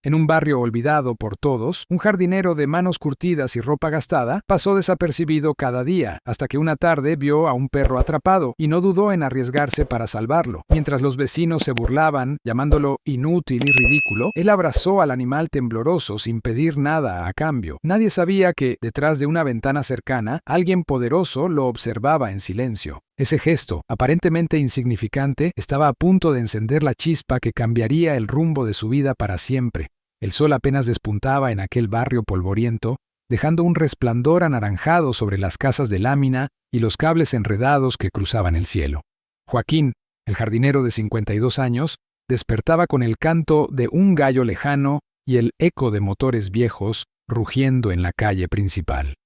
En un barrio olvidado por todos, un jardinero de manos curtidas y ropa gastada pasó desapercibido cada día, hasta que una tarde vio a un perro atrapado y no dudó en arriesgarse para salvarlo. Mientras los vecinos se burlaban, llamándolo inútil y ridículo, él abrazó al animal tembloroso sin pedir nada a cambio. Nadie sabía que, detrás de una ventana cercana, alguien poderoso lo observaba en silencio. Ese gesto, aparentemente insignificante, estaba a punto de encender la chispa que cambiaría el rumbo de su vida para siempre. El sol apenas despuntaba en aquel barrio polvoriento, dejando un resplandor anaranjado sobre las casas de lámina y los cables enredados que cruzaban el cielo. Joaquín, el jardinero de 52 años, despertaba con el canto de un gallo lejano y el eco de motores viejos rugiendo en la calle principal.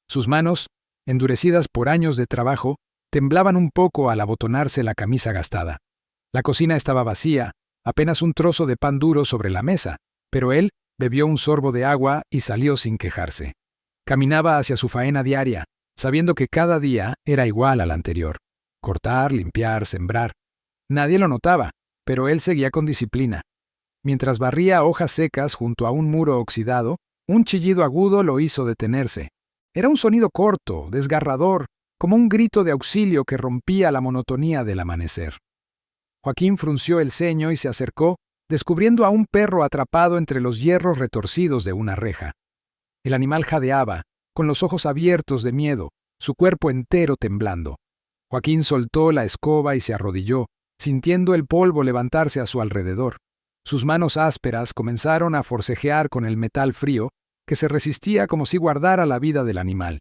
Sus manos, endurecidas por años de trabajo, temblaban un poco al abotonarse la camisa gastada. La cocina estaba vacía, apenas un trozo de pan duro sobre la mesa, pero él bebió un sorbo de agua y salió sin quejarse. Caminaba hacia su faena diaria, sabiendo que cada día era igual al anterior. Cortar, limpiar, sembrar. Nadie lo notaba, pero él seguía con disciplina. Mientras barría hojas secas junto a un muro oxidado, un chillido agudo lo hizo detenerse. Era un sonido corto, desgarrador, como un grito de auxilio que rompía la monotonía del amanecer. Joaquín frunció el ceño y se acercó, descubriendo a un perro atrapado entre los hierros retorcidos de una reja. El animal jadeaba, con los ojos abiertos de miedo, su cuerpo entero temblando. Joaquín soltó la escoba y se arrodilló, sintiendo el polvo levantarse a su alrededor. Sus manos ásperas comenzaron a forcejear con el metal frío, que se resistía como si guardara la vida del animal.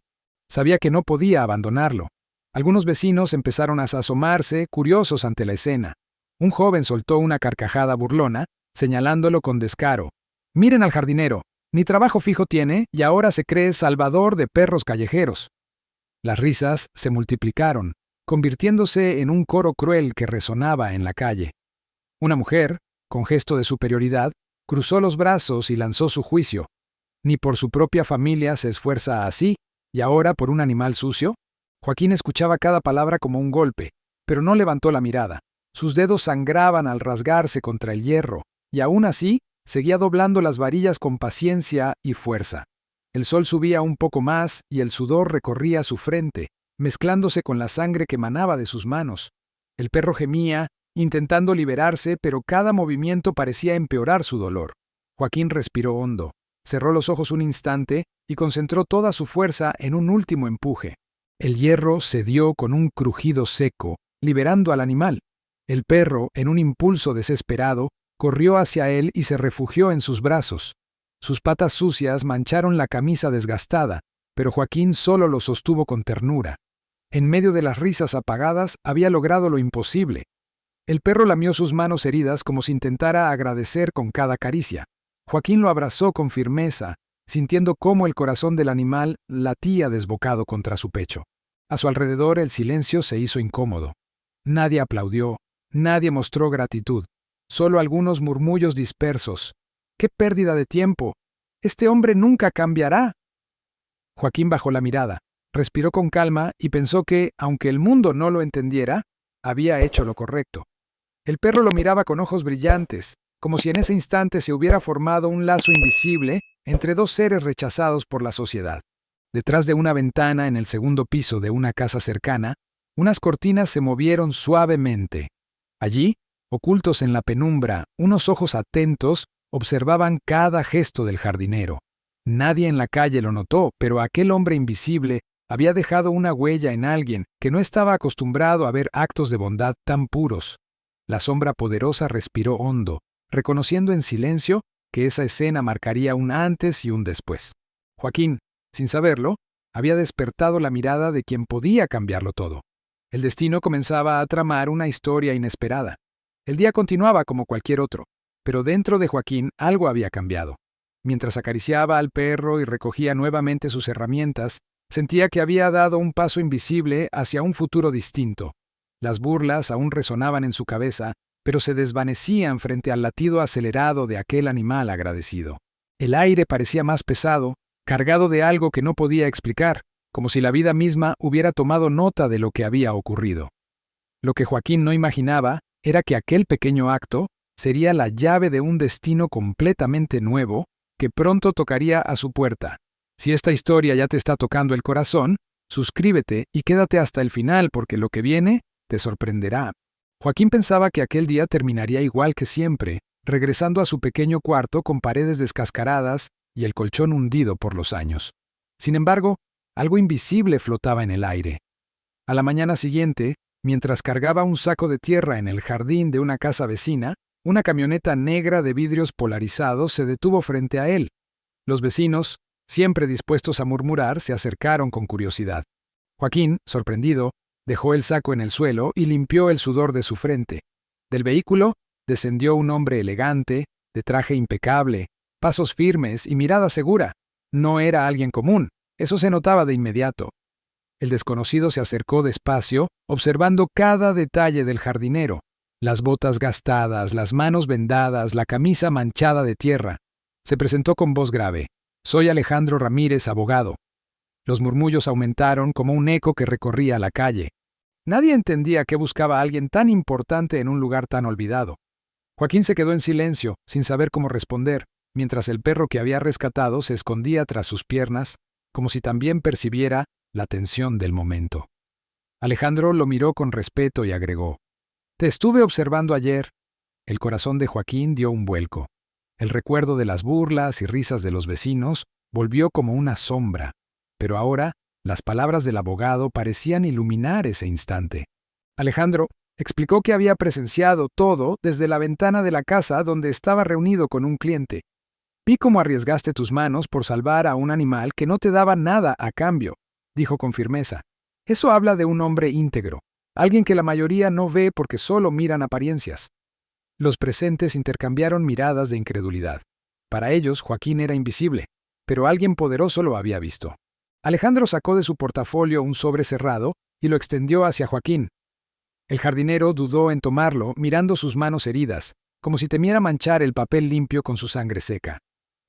Sabía que no podía abandonarlo. Algunos vecinos empezaron a asomarse, curiosos ante la escena. Un joven soltó una carcajada burlona, señalándolo con descaro. «Miren al jardinero, ni trabajo fijo tiene y ahora se cree salvador de perros callejeros». Las risas se multiplicaron, convirtiéndose en un coro cruel que resonaba en la calle. Una mujer, con gesto de superioridad, cruzó los brazos y lanzó su juicio. «¿Ni por su propia familia se esfuerza así, y ahora por un animal sucio?» Joaquín escuchaba cada palabra como un golpe, pero no levantó la mirada. Sus dedos sangraban al rasgarse contra el hierro, y aún así seguía doblando las varillas con paciencia y fuerza. El sol subía un poco más y el sudor recorría su frente, mezclándose con la sangre que emanaba de sus manos. El perro gemía, intentando liberarse, pero cada movimiento parecía empeorar su dolor. Joaquín respiró hondo, cerró los ojos un instante y concentró toda su fuerza en un último empuje. El hierro cedió con un crujido seco, liberando al animal. El perro, en un impulso desesperado, corrió hacia él y se refugió en sus brazos. Sus patas sucias mancharon la camisa desgastada, pero Joaquín solo lo sostuvo con ternura. En medio de las risas apagadas, había logrado lo imposible. El perro lamió sus manos heridas como si intentara agradecer con cada caricia. Joaquín lo abrazó con firmeza, sintiendo cómo el corazón del animal latía desbocado contra su pecho. A su alrededor el silencio se hizo incómodo. Nadie aplaudió. Nadie mostró gratitud, solo algunos murmullos dispersos. ¡Qué pérdida de tiempo! ¡Este hombre nunca cambiará! Joaquín bajó la mirada, respiró con calma y pensó que, aunque el mundo no lo entendiera, había hecho lo correcto. El perro lo miraba con ojos brillantes, como si en ese instante se hubiera formado un lazo invisible entre dos seres rechazados por la sociedad. Detrás de una ventana en el segundo piso de una casa cercana, unas cortinas se movieron suavemente. Allí, ocultos en la penumbra, unos ojos atentos observaban cada gesto del jardinero. Nadie en la calle lo notó, pero aquel hombre invisible había dejado una huella en alguien que no estaba acostumbrado a ver actos de bondad tan puros. La sombra poderosa respiró hondo, reconociendo en silencio que esa escena marcaría un antes y un después. Joaquín, sin saberlo, había despertado la mirada de quien podía cambiarlo todo. El destino comenzaba a tramar una historia inesperada. El día continuaba como cualquier otro, pero dentro de Joaquín algo había cambiado. Mientras acariciaba al perro y recogía nuevamente sus herramientas, sentía que había dado un paso invisible hacia un futuro distinto. Las burlas aún resonaban en su cabeza, pero se desvanecían frente al latido acelerado de aquel animal agradecido. El aire parecía más pesado, cargado de algo que no podía explicar, como si la vida misma hubiera tomado nota de lo que había ocurrido. Lo que Joaquín no imaginaba era que aquel pequeño acto, sería la llave de un destino completamente nuevo que pronto tocaría a su puerta. Si esta historia ya te está tocando el corazón, suscríbete y quédate hasta el final porque lo que viene te sorprenderá. Joaquín pensaba que aquel día terminaría igual que siempre, regresando a su pequeño cuarto con paredes descascaradas y el colchón hundido por los años. Sin embargo, algo invisible flotaba en el aire. A la mañana siguiente, mientras cargaba un saco de tierra en el jardín de una casa vecina, una camioneta negra de vidrios polarizados se detuvo frente a él. Los vecinos, siempre dispuestos a murmurar, se acercaron con curiosidad. Joaquín, sorprendido, dejó el saco en el suelo y limpió el sudor de su frente. Del vehículo descendió un hombre elegante, de traje impecable, pasos firmes y mirada segura. No era alguien común, eso se notaba de inmediato. El desconocido se acercó despacio, observando cada detalle del jardinero: las botas gastadas, las manos vendadas, la camisa manchada de tierra. Se presentó con voz grave: «Soy Alejandro Ramírez, abogado». Los murmullos aumentaron como un eco que recorría la calle. Nadie entendía qué buscaba alguien tan importante en un lugar tan olvidado. Joaquín se quedó en silencio, sin saber cómo responder, mientras el perro que había rescatado se escondía tras sus piernas, como si también percibiera la tensión del momento. Alejandro lo miró con respeto y agregó: «Te estuve observando ayer». El corazón de Joaquín dio un vuelco. El recuerdo de las burlas y risas de los vecinos volvió como una sombra, pero ahora las palabras del abogado parecían iluminar ese instante. Alejandro explicó que había presenciado todo desde la ventana de la casa donde estaba reunido con un cliente. «Vi cómo arriesgaste tus manos por salvar a un animal que no te daba nada a cambio», dijo con firmeza. «Eso habla de un hombre íntegro, alguien que la mayoría no ve porque solo miran apariencias». Los presentes intercambiaron miradas de incredulidad. Para ellos, Joaquín era invisible, pero alguien poderoso lo había visto. Alejandro sacó de su portafolio un sobre cerrado y lo extendió hacia Joaquín. El jardinero dudó en tomarlo, mirando sus manos heridas, como si temiera manchar el papel limpio con su sangre seca.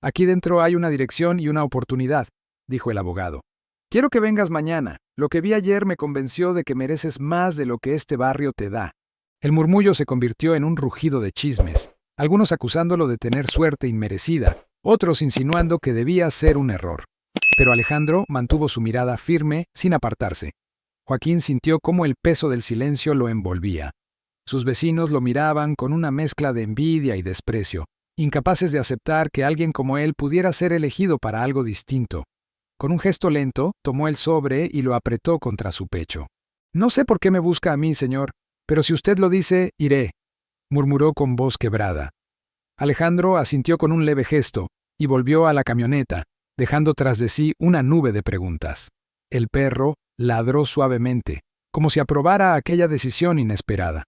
«Aquí dentro hay una dirección y una oportunidad», dijo el abogado. «Quiero que vengas mañana. Lo que vi ayer me convenció de que mereces más de lo que este barrio te da». El murmullo se convirtió en un rugido de chismes, algunos acusándolo de tener suerte inmerecida, otros insinuando que debía ser un error. Pero Alejandro mantuvo su mirada firme, sin apartarse. Joaquín sintió cómo el peso del silencio lo envolvía. Sus vecinos lo miraban con una mezcla de envidia y desprecio, incapaces de aceptar que alguien como él pudiera ser elegido para algo distinto. Con un gesto lento, tomó el sobre y lo apretó contra su pecho. «No sé por qué me busca a mí, señor, pero si usted lo dice, iré», murmuró con voz quebrada. Alejandro asintió con un leve gesto y volvió a la camioneta, dejando tras de sí una nube de preguntas. El perro ladró suavemente, como si aprobara aquella decisión inesperada.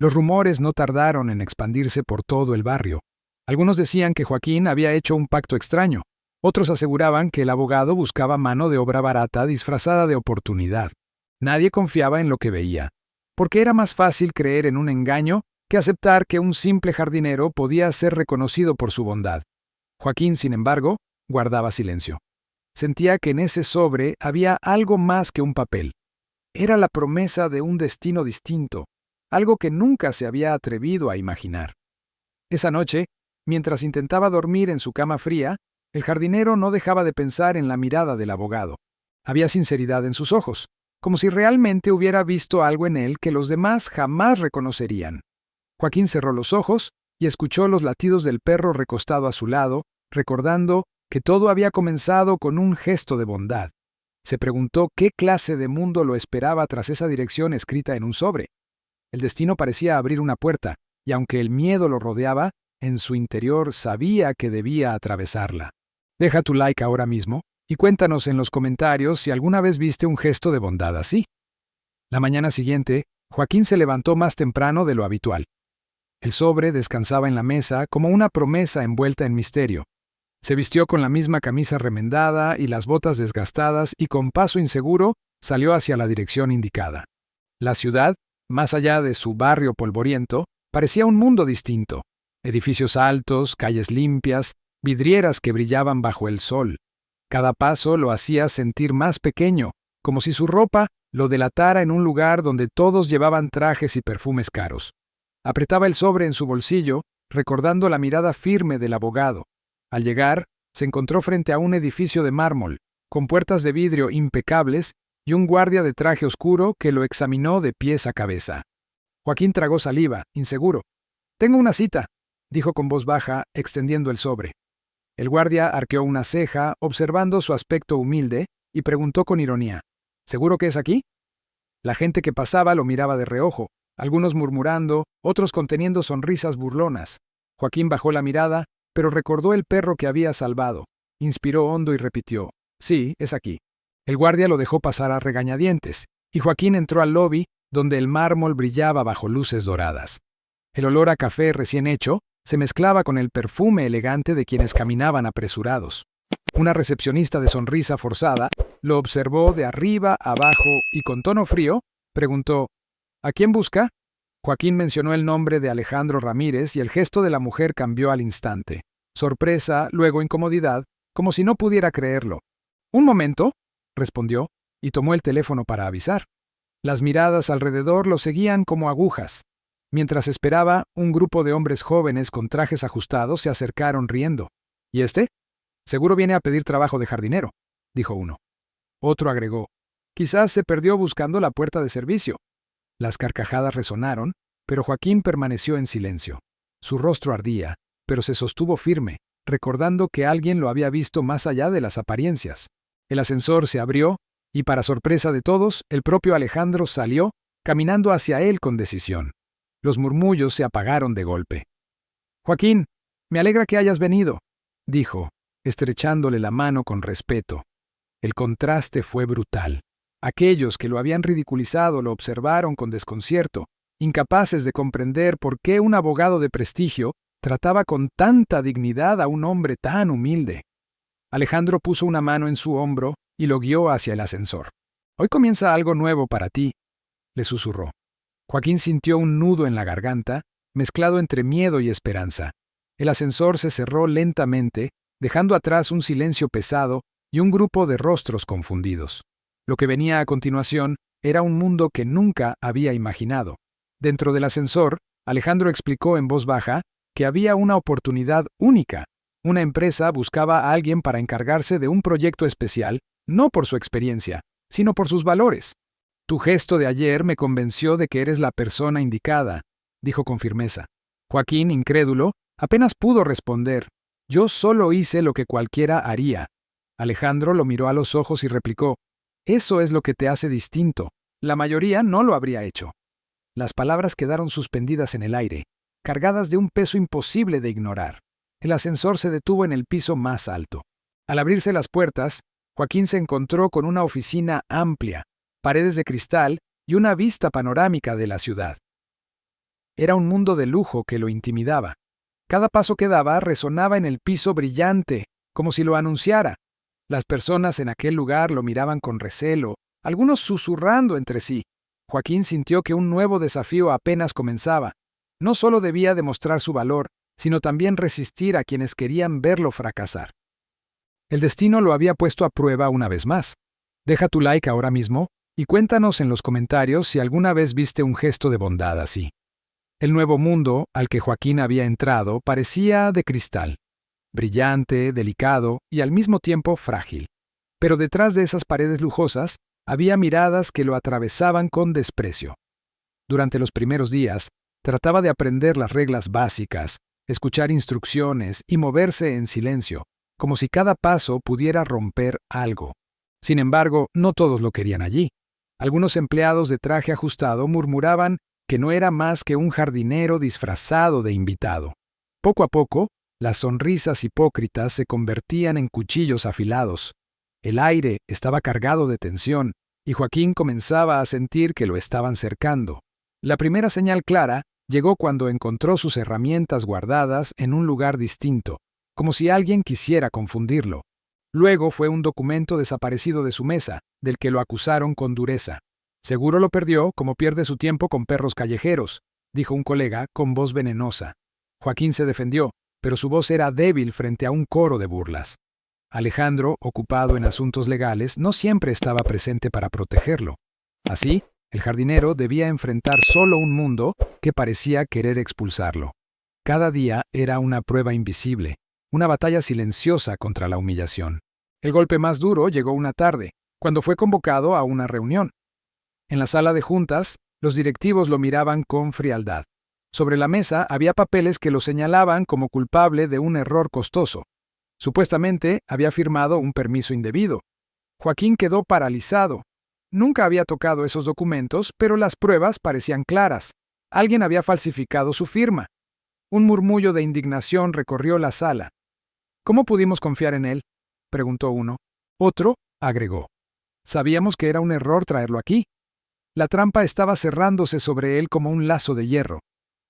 Los rumores no tardaron en expandirse por todo el barrio. Algunos decían que Joaquín había hecho un pacto extraño. Otros aseguraban que el abogado buscaba mano de obra barata disfrazada de oportunidad. Nadie confiaba en lo que veía, porque era más fácil creer en un engaño que aceptar que un simple jardinero podía ser reconocido por su bondad. Joaquín, sin embargo, guardaba silencio. Sentía que en ese sobre había algo más que un papel. Era la promesa de un destino distinto, algo que nunca se había atrevido a imaginar. Esa noche, mientras intentaba dormir en su cama fría, el jardinero no dejaba de pensar en la mirada del abogado. Había sinceridad en sus ojos, como si realmente hubiera visto algo en él que los demás jamás reconocerían. Joaquín cerró los ojos y escuchó los latidos del perro recostado a su lado, recordando que todo había comenzado con un gesto de bondad. Se preguntó qué clase de mundo lo esperaba tras esa dirección escrita en un sobre. El destino parecía abrir una puerta, y aunque el miedo lo rodeaba, en su interior sabía que debía atravesarla. Deja tu like ahora mismo y cuéntanos en los comentarios si alguna vez viste un gesto de bondad así. La mañana siguiente, Joaquín se levantó más temprano de lo habitual. El sobre descansaba en la mesa como una promesa envuelta en misterio. Se vistió con la misma camisa remendada y las botas desgastadas y con paso inseguro salió hacia la dirección indicada. La ciudad, más allá de su barrio polvoriento, parecía un mundo distinto. Edificios altos, calles limpias, vidrieras que brillaban bajo el sol. Cada paso lo hacía sentir más pequeño, como si su ropa lo delatara en un lugar donde todos llevaban trajes y perfumes caros. Apretaba el sobre en su bolsillo recordando la mirada firme del abogado. Al llegar, se encontró frente a un edificio de mármol, con puertas de vidrio impecables y un guardia de traje oscuro que lo examinó de pies a cabeza. Joaquín tragó saliva, inseguro. «Tengo una cita», dijo con voz baja, extendiendo el sobre. El guardia arqueó una ceja, observando su aspecto humilde, y preguntó con ironía: «¿Seguro que es aquí?». La gente que pasaba lo miraba de reojo, algunos murmurando, otros conteniendo sonrisas burlonas. Joaquín bajó la mirada, pero recordó el perro que había salvado. Inspiró hondo y repitió: «Sí, es aquí». El guardia lo dejó pasar a regañadientes, y Joaquín entró al lobby, donde el mármol brillaba bajo luces doradas. El olor a café recién hecho se mezclaba con el perfume elegante de quienes caminaban apresurados. Una recepcionista de sonrisa forzada lo observó de arriba abajo y con tono frío preguntó: «¿A quién busca?». Joaquín mencionó el nombre de Alejandro Ramírez y el gesto de la mujer cambió al instante. Sorpresa, luego incomodidad, como si no pudiera creerlo. «Un momento», respondió, y tomó el teléfono para avisar. Las miradas alrededor lo seguían como agujas. Mientras esperaba, un grupo de hombres jóvenes con trajes ajustados se acercaron riendo. «¿Y este? Seguro viene a pedir trabajo de jardinero», dijo uno. Otro agregó: «Quizás se perdió buscando la puerta de servicio». Las carcajadas resonaron, pero Joaquín permaneció en silencio. Su rostro ardía, pero se sostuvo firme, recordando que alguien lo había visto más allá de las apariencias. El ascensor se abrió, y para sorpresa de todos, el propio Alejandro salió, caminando hacia él con decisión. Los murmullos se apagaron de golpe. «Joaquín, me alegra que hayas venido», dijo, estrechándole la mano con respeto. El contraste fue brutal. Aquellos que lo habían ridiculizado lo observaron con desconcierto, incapaces de comprender por qué un abogado de prestigio trataba con tanta dignidad a un hombre tan humilde. Alejandro puso una mano en su hombro y lo guió hacia el ascensor. «Hoy comienza algo nuevo para ti», le susurró. Joaquín sintió un nudo en la garganta, mezclado entre miedo y esperanza. El ascensor se cerró lentamente, dejando atrás un silencio pesado y un grupo de rostros confundidos. Lo que venía a continuación era un mundo que nunca había imaginado. Dentro del ascensor, Alejandro explicó en voz baja que había una oportunidad única. Una empresa buscaba a alguien para encargarse de un proyecto especial, no por su experiencia, sino por sus valores. «Tu gesto de ayer me convenció de que eres la persona indicada», dijo con firmeza. Joaquín, incrédulo, apenas pudo responder: «Yo solo hice lo que cualquiera haría». Alejandro lo miró a los ojos y replicó: «Eso es lo que te hace distinto. La mayoría no lo habría hecho». Las palabras quedaron suspendidas en el aire, cargadas de un peso imposible de ignorar. El ascensor se detuvo en el piso más alto. Al abrirse las puertas, Joaquín se encontró con una oficina amplia, paredes de cristal y una vista panorámica de la ciudad. Era un mundo de lujo que lo intimidaba. Cada paso que daba resonaba en el piso brillante, como si lo anunciara. Las personas en aquel lugar lo miraban con recelo, algunos susurrando entre sí. Joaquín sintió que un nuevo desafío apenas comenzaba. No solo debía demostrar su valor, sino también resistir a quienes querían verlo fracasar. El destino lo había puesto a prueba una vez más. Deja tu like ahora mismo y cuéntanos en los comentarios si alguna vez viste un gesto de bondad así. El nuevo mundo al que Joaquín había entrado parecía de cristal, brillante, delicado y al mismo tiempo frágil. Pero detrás de esas paredes lujosas había miradas que lo atravesaban con desprecio. Durante los primeros días, trataba de aprender las reglas básicas, escuchar instrucciones y moverse en silencio, como si cada paso pudiera romper algo. Sin embargo, no todos lo querían allí. Algunos empleados de traje ajustado murmuraban que no era más que un jardinero disfrazado de invitado. Poco a poco, las sonrisas hipócritas se convertían en cuchillos afilados. El aire estaba cargado de tensión, y Joaquín comenzaba a sentir que lo estaban cercando. La primera señal clara llegó cuando encontró sus herramientas guardadas en un lugar distinto, como si alguien quisiera confundirlo. Luego fue un documento desaparecido de su mesa, del que lo acusaron con dureza. «Seguro lo perdió, como pierde su tiempo con perros callejeros», dijo un colega con voz venenosa. Joaquín se defendió, pero su voz era débil frente a un coro de burlas. Alejandro, ocupado en asuntos legales, no siempre estaba presente para protegerlo. Así, el jardinero debía enfrentar solo un mundo que parecía querer expulsarlo. Cada día era una prueba invisible, una batalla silenciosa contra la humillación. El golpe más duro llegó una tarde, cuando fue convocado a una reunión. En la sala de juntas, los directivos lo miraban con frialdad. Sobre la mesa había papeles que lo señalaban como culpable de un error costoso. Supuestamente había firmado un permiso indebido. Joaquín quedó paralizado. Nunca había tocado esos documentos, pero las pruebas parecían claras. Alguien había falsificado su firma. Un murmullo de indignación recorrió la sala. ¿Cómo pudimos confiar en él?, preguntó uno. Otro agregó. Sabíamos que era un error traerlo aquí. La trampa estaba cerrándose sobre él como un lazo de hierro.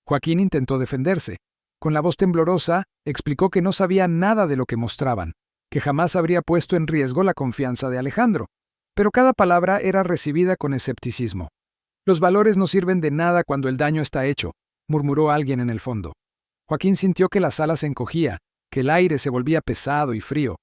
Joaquín intentó defenderse. Con la voz temblorosa, explicó que no sabía nada de lo que mostraban, que jamás habría puesto en riesgo la confianza de Alejandro. Pero cada palabra era recibida con escepticismo. Los valores no sirven de nada cuando el daño está hecho, murmuró alguien en el fondo. Joaquín sintió que la sala se encogía, que el aire se volvía pesado y frío.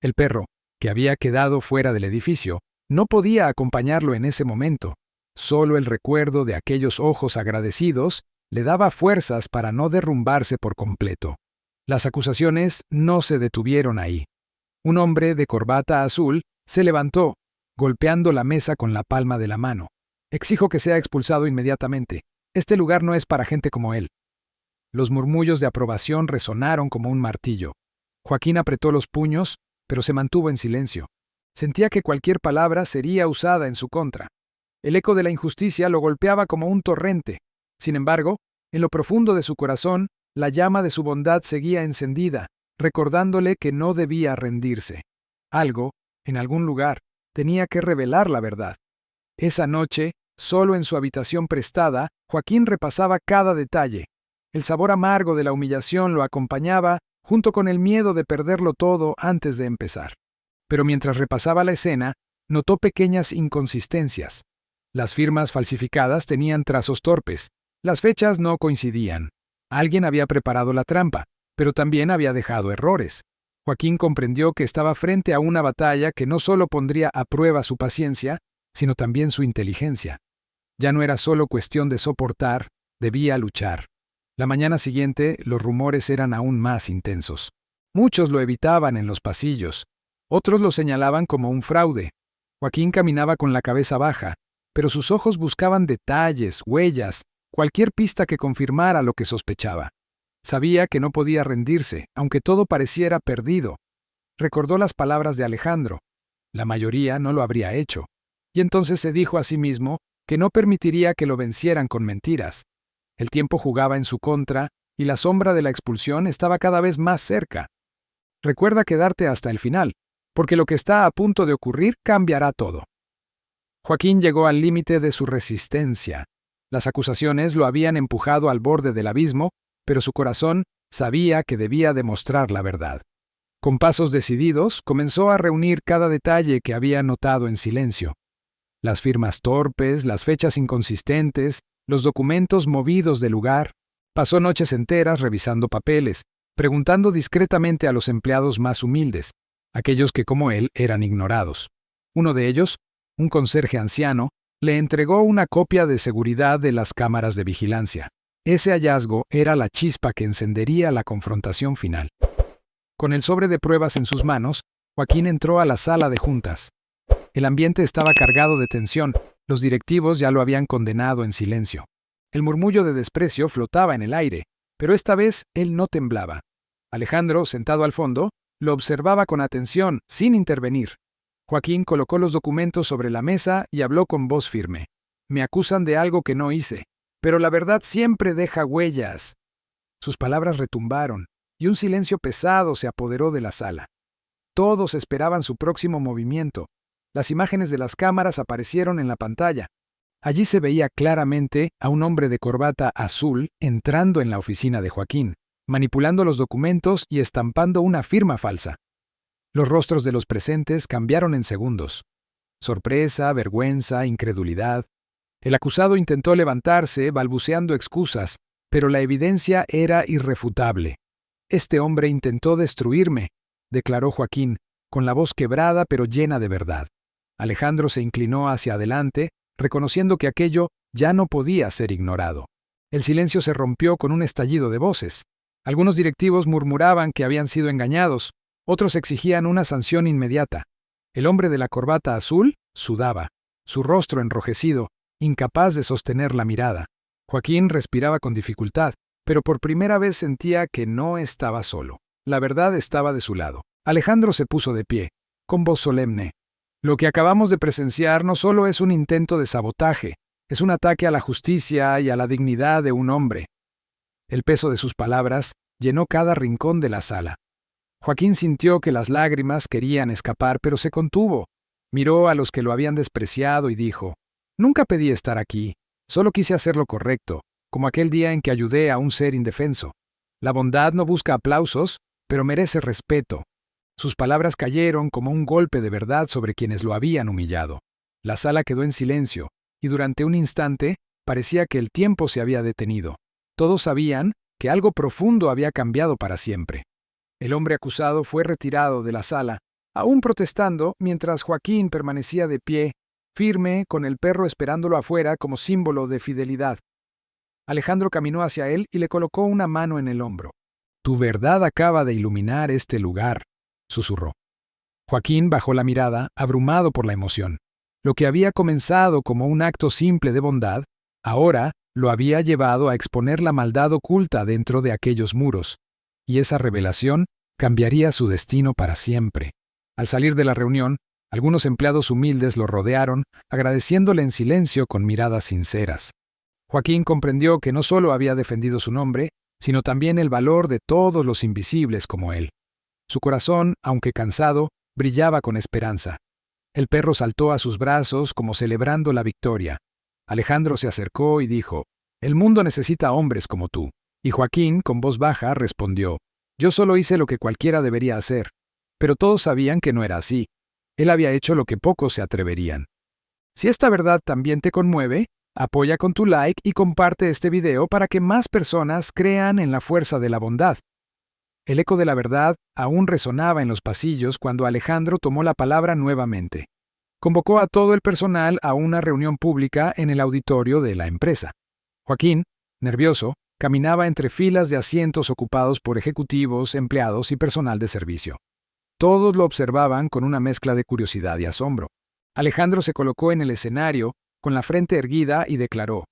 El perro, que había quedado fuera del edificio, no podía acompañarlo en ese momento. Solo el recuerdo de aquellos ojos agradecidos le daba fuerzas para no derrumbarse por completo. Las acusaciones no se detuvieron ahí. Un hombre de corbata azul se levantó, golpeando la mesa con la palma de la mano. Exijo que sea expulsado inmediatamente. Este lugar no es para gente como él. Los murmullos de aprobación resonaron como un martillo. Joaquín apretó los puños, pero se mantuvo en silencio. Sentía que cualquier palabra sería usada en su contra. El eco de la injusticia lo golpeaba como un torrente. Sin embargo, en lo profundo de su corazón, la llama de su bondad seguía encendida, recordándole que no debía rendirse. Algo, en algún lugar, tenía que revelar la verdad. Esa noche, solo en su habitación prestada, Joaquín repasaba cada detalle. El sabor amargo de la humillación lo acompañaba, junto con el miedo de perderlo todo antes de empezar. Pero mientras repasaba la escena, notó pequeñas inconsistencias. Las firmas falsificadas tenían trazos torpes. Las fechas no coincidían. Alguien había preparado la trampa, pero también había dejado errores. Joaquín comprendió que estaba frente a una batalla que no solo pondría a prueba su paciencia, sino también su inteligencia. Ya no era solo cuestión de soportar, debía luchar. La mañana siguiente, los rumores eran aún más intensos. Muchos lo evitaban en los pasillos. Otros lo señalaban como un fraude. Joaquín caminaba con la cabeza baja, pero sus ojos buscaban detalles, huellas, cualquier pista que confirmara lo que sospechaba. Sabía que no podía rendirse, aunque todo pareciera perdido. Recordó las palabras de Alejandro. La mayoría no lo habría hecho. Y entonces se dijo a sí mismo que no permitiría que lo vencieran con mentiras. El tiempo jugaba en su contra, y la sombra de la expulsión estaba cada vez más cerca. Recuerda quedarte hasta el final, porque lo que está a punto de ocurrir cambiará todo. Joaquín llegó al límite de su resistencia. Las acusaciones lo habían empujado al borde del abismo, pero su corazón sabía que debía demostrar la verdad. Con pasos decididos, comenzó a reunir cada detalle que había notado en silencio. Las firmas torpes, las fechas inconsistentes, los documentos movidos del lugar. Pasó noches enteras revisando papeles, preguntando discretamente a los empleados más humildes, aquellos que como él eran ignorados. Uno de ellos, un conserje anciano, le entregó una copia de seguridad de las cámaras de vigilancia. Ese hallazgo era la chispa que encendería la confrontación final. Con el sobre de pruebas en sus manos, Joaquín entró a la sala de juntas. El ambiente estaba cargado de tensión. Los directivos ya lo habían condenado en silencio. El murmullo de desprecio flotaba en el aire, pero esta vez él no temblaba. Alejandro, sentado al fondo, lo observaba con atención, sin intervenir. Joaquín colocó los documentos sobre la mesa y habló con voz firme. Me acusan de algo que no hice, pero la verdad siempre deja huellas. Sus palabras retumbaron, y un silencio pesado se apoderó de la sala. Todos esperaban su próximo movimiento. Las imágenes de las cámaras aparecieron en la pantalla. Allí se veía claramente a un hombre de corbata azul entrando en la oficina de Joaquín, manipulando los documentos y estampando una firma falsa. Los rostros de los presentes cambiaron en segundos. Sorpresa, vergüenza, incredulidad. El acusado intentó levantarse, balbuceando excusas, pero la evidencia era irrefutable. Este hombre intentó destruirme, declaró Joaquín, con la voz quebrada pero llena de verdad. Alejandro se inclinó hacia adelante, reconociendo que aquello ya no podía ser ignorado. El silencio se rompió con un estallido de voces. Algunos directivos murmuraban que habían sido engañados, otros exigían una sanción inmediata. El hombre de la corbata azul sudaba, su rostro enrojecido, incapaz de sostener la mirada. Joaquín respiraba con dificultad, pero por primera vez sentía que no estaba solo. La verdad estaba de su lado. Alejandro se puso de pie, con voz solemne. Lo que acabamos de presenciar no solo es un intento de sabotaje, es un ataque a la justicia y a la dignidad de un hombre. El peso de sus palabras llenó cada rincón de la sala. Joaquín sintió que las lágrimas querían escapar, pero se contuvo. Miró a los que lo habían despreciado y dijo: «Nunca pedí estar aquí, solo quise hacer lo correcto, como aquel día en que ayudé a un ser indefenso. La bondad no busca aplausos, pero merece respeto». Sus palabras cayeron como un golpe de verdad sobre quienes lo habían humillado. La sala quedó en silencio, y durante un instante parecía que el tiempo se había detenido. Todos sabían que algo profundo había cambiado para siempre. El hombre acusado fue retirado de la sala, aún protestando, mientras Joaquín permanecía de pie, firme, con el perro esperándolo afuera como símbolo de fidelidad. Alejandro caminó hacia él y le colocó una mano en el hombro. «Tu verdad acaba de iluminar este lugar», susurró. Joaquín bajó la mirada, abrumado por la emoción. Lo que había comenzado como un acto simple de bondad, ahora lo había llevado a exponer la maldad oculta dentro de aquellos muros, y esa revelación cambiaría su destino para siempre. Al salir de la reunión, algunos empleados humildes lo rodearon, agradeciéndole en silencio con miradas sinceras. Joaquín comprendió que no solo había defendido su nombre, sino también el valor de todos los invisibles como él. Su corazón, aunque cansado, brillaba con esperanza. El perro saltó a sus brazos como celebrando la victoria. Alejandro se acercó y dijo: «El mundo necesita hombres como tú». Y Joaquín, con voz baja, respondió: «Yo solo hice lo que cualquiera debería hacer». Pero todos sabían que no era así. Él había hecho lo que pocos se atreverían. Si esta verdad también te conmueve, apoya con tu like y comparte este video para que más personas crean en la fuerza de la bondad. El eco de la verdad aún resonaba en los pasillos cuando Alejandro tomó la palabra nuevamente. Convocó a todo el personal a una reunión pública en el auditorio de la empresa. Joaquín, nervioso, caminaba entre filas de asientos ocupados por ejecutivos, empleados y personal de servicio. Todos lo observaban con una mezcla de curiosidad y asombro. Alejandro se colocó en el escenario, con la frente erguida, y declaró: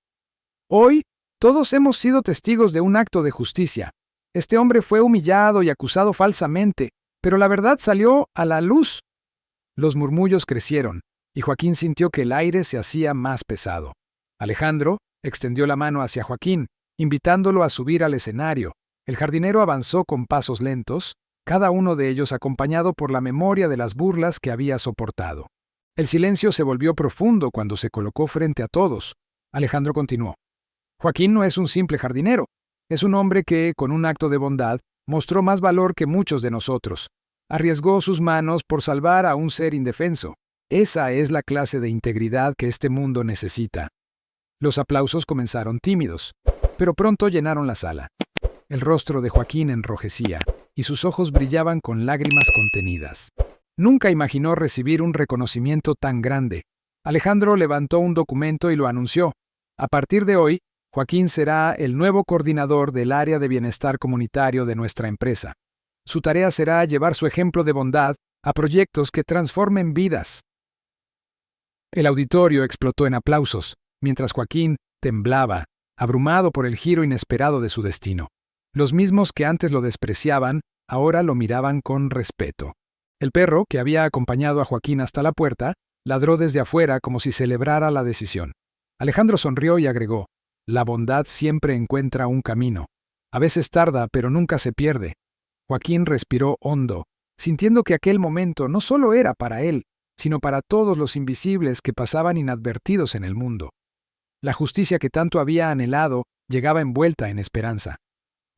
«Hoy, todos hemos sido testigos de un acto de justicia. Este hombre fue humillado y acusado falsamente, pero la verdad salió a la luz». Los murmullos crecieron, y Joaquín sintió que el aire se hacía más pesado. Alejandro extendió la mano hacia Joaquín, invitándolo a subir al escenario. El jardinero avanzó con pasos lentos, cada uno de ellos acompañado por la memoria de las burlas que había soportado. El silencio se volvió profundo cuando se colocó frente a todos. Alejandro continuó: «Joaquín no es un simple jardinero. Es un hombre que, con un acto de bondad, mostró más valor que muchos de nosotros. Arriesgó sus manos por salvar a un ser indefenso. Esa es la clase de integridad que este mundo necesita». Los aplausos comenzaron tímidos, pero pronto llenaron la sala. El rostro de Joaquín enrojecía, y sus ojos brillaban con lágrimas contenidas. Nunca imaginó recibir un reconocimiento tan grande. Alejandro levantó un documento y lo anunció: «A partir de hoy, Joaquín será el nuevo coordinador del área de bienestar comunitario de nuestra empresa. Su tarea será llevar su ejemplo de bondad a proyectos que transformen vidas». El auditorio explotó en aplausos, mientras Joaquín temblaba, abrumado por el giro inesperado de su destino. Los mismos que antes lo despreciaban, ahora lo miraban con respeto. El perro, que había acompañado a Joaquín hasta la puerta, ladró desde afuera como si celebrara la decisión. Alejandro sonrió y agregó: «La bondad siempre encuentra un camino. A veces tarda, pero nunca se pierde». Joaquín respiró hondo, sintiendo que aquel momento no solo era para él, sino para todos los invisibles que pasaban inadvertidos en el mundo. La justicia que tanto había anhelado llegaba envuelta en esperanza.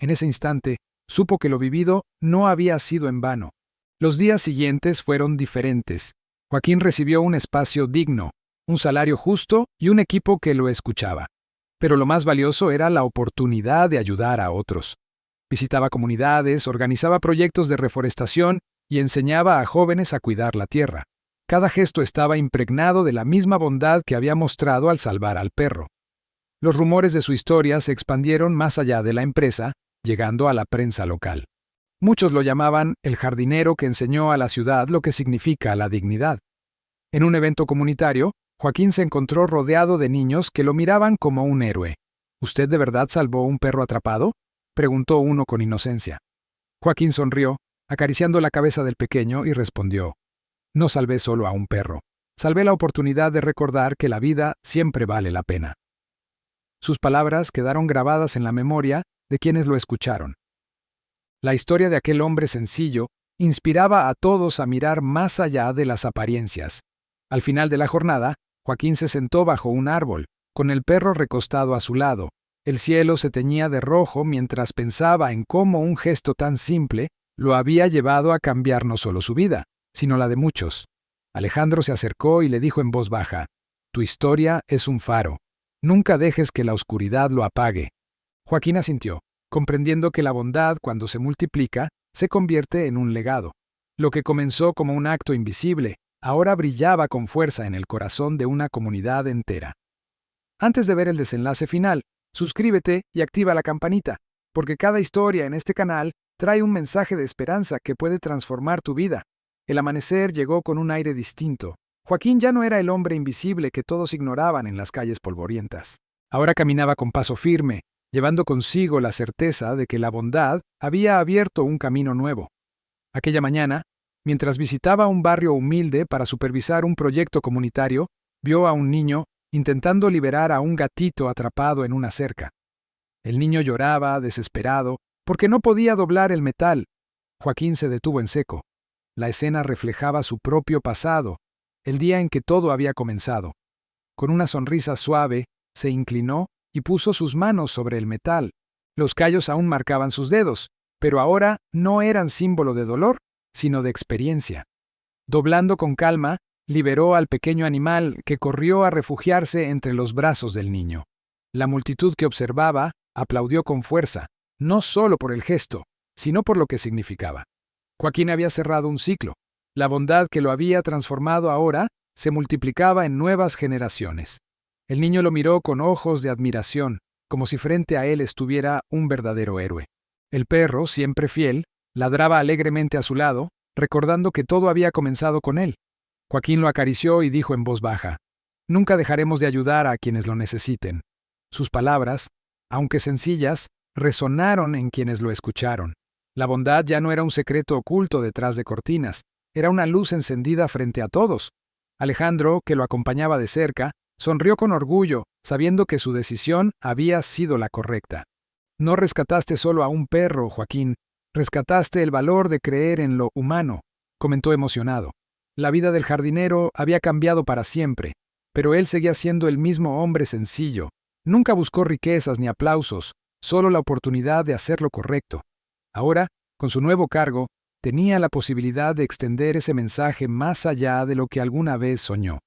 En ese instante, supo que lo vivido no había sido en vano. Los días siguientes fueron diferentes. Joaquín recibió un espacio digno, un salario justo y un equipo que lo escuchaba. Pero lo más valioso era la oportunidad de ayudar a otros. Visitaba comunidades, organizaba proyectos de reforestación y enseñaba a jóvenes a cuidar la tierra. Cada gesto estaba impregnado de la misma bondad que había mostrado al salvar al perro. Los rumores de su historia se expandieron más allá de la empresa, llegando a la prensa local. Muchos lo llamaban el jardinero que enseñó a la ciudad lo que significa la dignidad. En un evento comunitario, Joaquín se encontró rodeado de niños que lo miraban como un héroe. ¿Usted de verdad salvó un perro atrapado?, preguntó uno con inocencia. Joaquín sonrió, acariciando la cabeza del pequeño, y respondió: no salvé solo a un perro. Salvé la oportunidad de recordar que la vida siempre vale la pena. Sus palabras quedaron grabadas en la memoria de quienes lo escucharon. La historia de aquel hombre sencillo inspiraba a todos a mirar más allá de las apariencias. Al final de la jornada, Joaquín se sentó bajo un árbol, con el perro recostado a su lado. El cielo se teñía de rojo mientras pensaba en cómo un gesto tan simple lo había llevado a cambiar no solo su vida, sino la de muchos. Alejandro se acercó y le dijo en voz baja: tu historia es un faro. Nunca dejes que la oscuridad lo apague. Joaquín asintió, comprendiendo que la bondad, cuando se multiplica, se convierte en un legado. Lo que comenzó como un acto invisible, ahora brillaba con fuerza en el corazón de una comunidad entera. Antes de ver el desenlace final, suscríbete y activa la campanita, porque cada historia en este canal trae un mensaje de esperanza que puede transformar tu vida. El amanecer llegó con un aire distinto. Joaquín ya no era el hombre invisible que todos ignoraban en las calles polvorientas. Ahora caminaba con paso firme, llevando consigo la certeza de que la bondad había abierto un camino nuevo. Aquella mañana, mientras visitaba un barrio humilde para supervisar un proyecto comunitario, vio a un niño intentando liberar a un gatito atrapado en una cerca. El niño lloraba, desesperado, porque no podía doblar el metal. Joaquín se detuvo en seco. La escena reflejaba su propio pasado, el día en que todo había comenzado. Con una sonrisa suave, se inclinó y puso sus manos sobre el metal. Los callos aún marcaban sus dedos, pero ahora no eran símbolo de dolor, sino de experiencia. Doblando con calma, liberó al pequeño animal, que corrió a refugiarse entre los brazos del niño. La multitud que observaba aplaudió con fuerza, no solo por el gesto, sino por lo que significaba. Joaquín había cerrado un ciclo. La bondad que lo había transformado ahora se multiplicaba en nuevas generaciones. El niño lo miró con ojos de admiración, como si frente a él estuviera un verdadero héroe. El perro, siempre fiel, ladraba alegremente a su lado, recordando que todo había comenzado con él. Joaquín lo acarició y dijo en voz baja: nunca dejaremos de ayudar a quienes lo necesiten. Sus palabras, aunque sencillas, resonaron en quienes lo escucharon. La bondad ya no era un secreto oculto detrás de cortinas, era una luz encendida frente a todos. Alejandro, que lo acompañaba de cerca, sonrió con orgullo, sabiendo que su decisión había sido la correcta. No rescataste solo a un perro, Joaquín, rescataste el valor de creer en lo humano, comentó emocionado. La vida del jardinero había cambiado para siempre, pero él seguía siendo el mismo hombre sencillo. Nunca buscó riquezas ni aplausos, solo la oportunidad de hacer lo correcto. Ahora, con su nuevo cargo, tenía la posibilidad de extender ese mensaje más allá de lo que alguna vez soñó.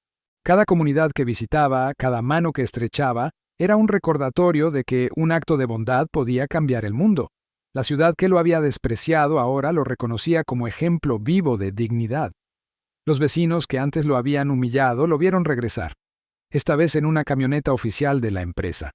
Cada comunidad que visitaba, cada mano que estrechaba, era un recordatorio de que un acto de bondad podía cambiar el mundo. La ciudad que lo había despreciado ahora lo reconocía como ejemplo vivo de dignidad. Los vecinos que antes lo habían humillado lo vieron regresar, esta vez en una camioneta oficial de la empresa.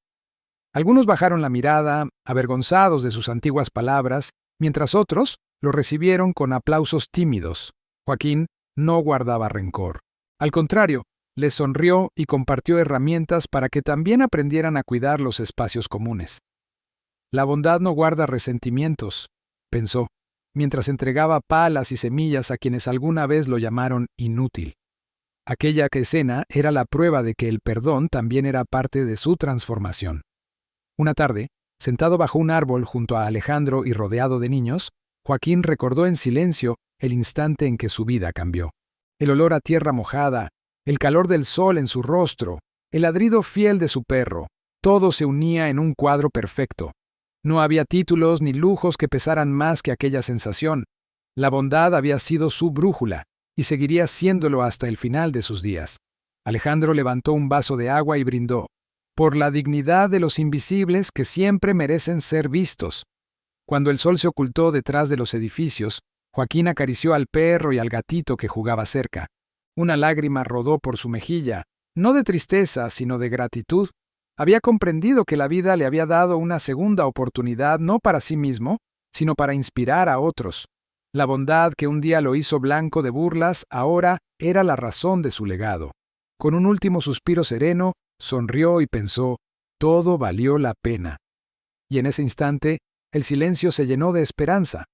Algunos bajaron la mirada, avergonzados de sus antiguas palabras, mientras otros lo recibieron con aplausos tímidos. Joaquín no guardaba rencor. Al contrario, les sonrió y compartió herramientas para que también aprendieran a cuidar los espacios comunes. La bondad no guarda resentimientos, pensó, mientras entregaba palas y semillas a quienes alguna vez lo llamaron inútil. Aquella escena era la prueba de que el perdón también era parte de su transformación. Una tarde, sentado bajo un árbol junto a Alejandro y rodeado de niños, Joaquín recordó en silencio el instante en que su vida cambió. El olor a tierra mojada, el calor del sol en su rostro, el ladrido fiel de su perro, todo se unía en un cuadro perfecto. No había títulos ni lujos que pesaran más que aquella sensación. La bondad había sido su brújula, y seguiría siéndolo hasta el final de sus días. Alejandro levantó un vaso de agua y brindó: por la dignidad de los invisibles que siempre merecen ser vistos. Cuando el sol se ocultó detrás de los edificios, Joaquín acarició al perro y al gatito que jugaba cerca. Una lágrima rodó por su mejilla, no de tristeza, sino de gratitud. Había comprendido que la vida le había dado una segunda oportunidad no para sí mismo, sino para inspirar a otros. La bondad que un día lo hizo blanco de burlas ahora era la razón de su legado. Con un último suspiro sereno, sonrió y pensó, todo valió la pena. Y en ese instante, el silencio se llenó de esperanza.